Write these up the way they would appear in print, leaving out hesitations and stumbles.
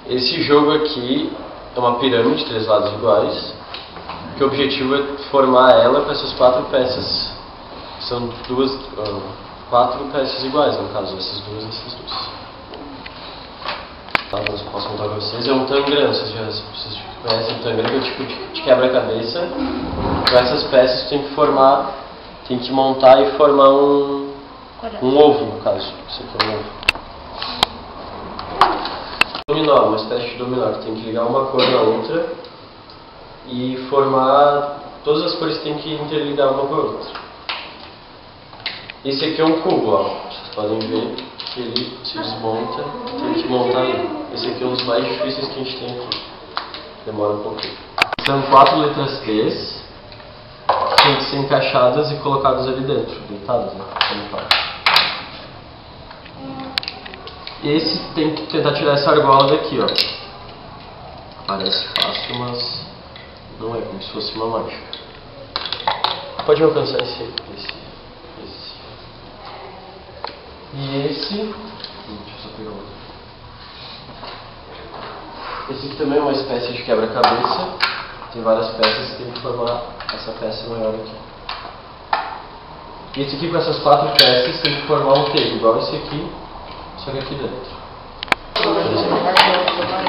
Esse jogo aqui é uma pirâmide de 3 lados iguais, que o objetivo é formar ela com essas 4 peças. São 4 peças iguais, no caso, essas duas e essas duas. Tá, eu posso contar para vocês. É um tangram, vocês conhecem o tangram, que é o tipo de quebra-cabeça. Com essas peças você tem que formar, tem que montar e formar um ovo, no caso. Isso aqui é um ovo. Dominó, uma espécie de dominó, que tem que ligar uma cor na outra e formar, todas as cores têm que interligar uma com a outra. Esse aqui é um cubo, ó. Vocês podem ver que ele se desmonta, tem que montar ele. Esse aqui é um dos mais difíceis que a gente tem aqui. Demora um pouquinho. São 4 letras T que tem que ser encaixadas e colocadas ali dentro, deitadas, né? Como fala. Esse tem que tentar tirar essa argola daqui, ó. Parece fácil, mas não é, como se fosse uma mágica. Pode alcançar esse. E esse... Deixa eu só pegar outro. Esse aqui também é uma espécie de quebra-cabeça. Tem várias peças que tem que formar essa peça maior aqui. E esse aqui com essas 4 peças tem que formar um T, igual esse aqui, só que aqui dentro. Por exemplo.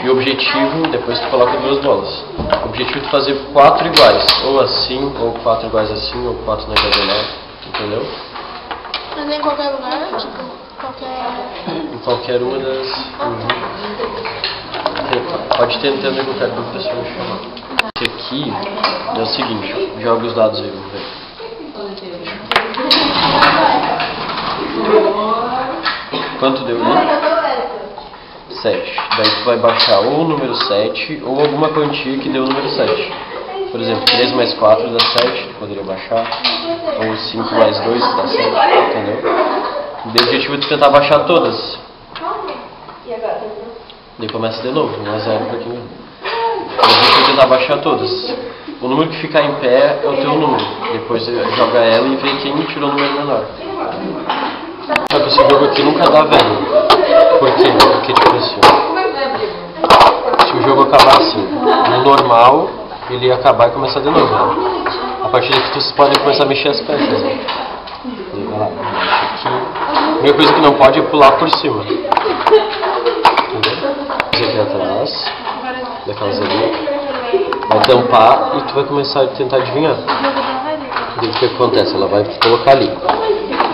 E o objetivo, depois tu coloca 2 bolas. O objetivo é fazer 4 iguais. Ou assim, ou 4 iguais assim, ou 4 na diagonal. Entendeu? Mas em qualquer lugar? Tipo, qualquer... Em qualquer uma das... Pode ter entrando em qualquer dúvida, se eu chamar. Esse aqui é o seguinte, joga os dados aí, vamos ver. Quanto deu? 7. Daí tu vai baixar ou o número 7 ou alguma quantia que deu o número 7. Por exemplo, 3 mais 4 dá 7, tu poderia baixar. Ou 5 mais 2 dá 7, entendeu? O objetivo é tu tentar baixar todas. Daí começa de novo, 1 a 0 pra quem ganhou. O objetivo é tentar baixar todas. O número que ficar em pé é o teu número. Depois você joga ela e vê quem tirou o número menor. Só que esse jogo aqui nunca dá velho. Por quê? Porque tipo assim, se o jogo acabar assim, no normal, ele ia acabar e começar de novo, né? A partir daqui vocês podem começar a mexer as peças, né? Aqui. A única coisa que não pode é pular por cima. Entendeu? Aqui atrás, daquelas ali. Vai tampar e tu vai começar a tentar adivinhar. E o que acontece? Ela vai colocar ali.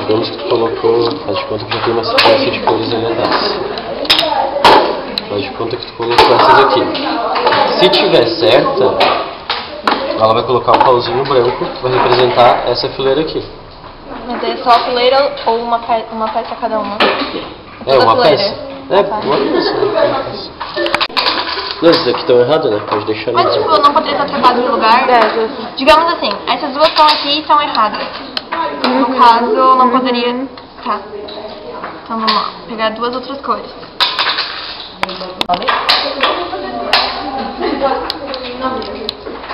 Digamos que tu colocou, faz de conta que já tem uma sequência de cores ali atrás. Faz de conta que tu colocou essas aqui. Se tiver certa, ela vai colocar um pauzinho branco que vai representar essa fileira aqui. Mas é só a fileira ou uma peça cada uma? É uma peça. É, uma peça. Não, esses aqui estão errados, né? Pode deixar ali. Mas tipo, não poderia estar trocado de lugar? Digamos assim, essas duas estão aqui e estão erradas. No caso, não poderia... Tá. Então vamos lá. Pegar 2 outras cores.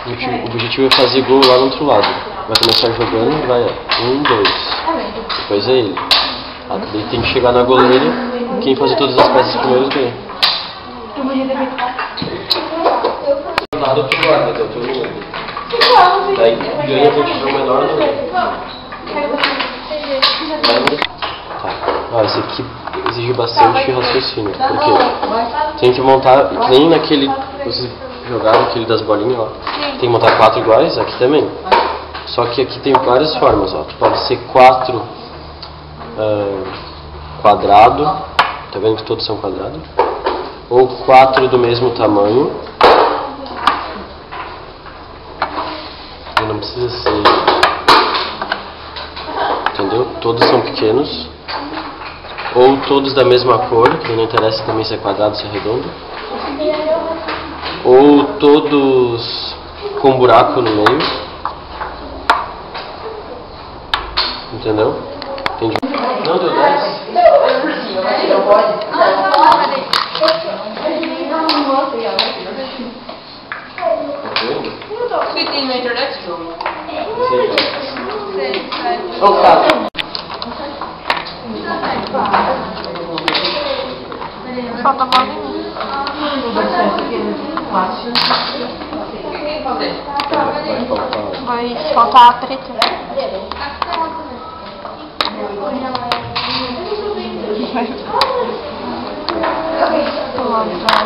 O objetivo é fazer gol lá no outro lado. Vai começar jogando, vai, ó. 1, 2. Depois é ele. Daí tem que chegar na goleira. Quem fazer todas as peças primeiro ganha. Nada tu guarda, até o teu número. Daí ganha quem tiver o menor número. Tá. Esse aqui exige bastante raciocínio. Por quê? Tem que montar, que nem naquele. Vocês jogaram aquele das bolinhas, ó. Tem que montar 4 iguais, aqui também. Só que aqui tem várias formas, ó. Pode ser 4 quadrado. Tá vendo que todos são quadrados? Ou 4 do mesmo tamanho. E não precisa ser... Entendeu? Todos são pequenos. Ou todos da mesma cor, que não interessa também se é quadrado ou se é redondo. Ou todos com buraco no meio. Entendeu? Entendi. Não deu 10? Não pode? Você tem na internet? Sim. Falta a bolinha. Vai faltar. Vai faltar a preta. Vai.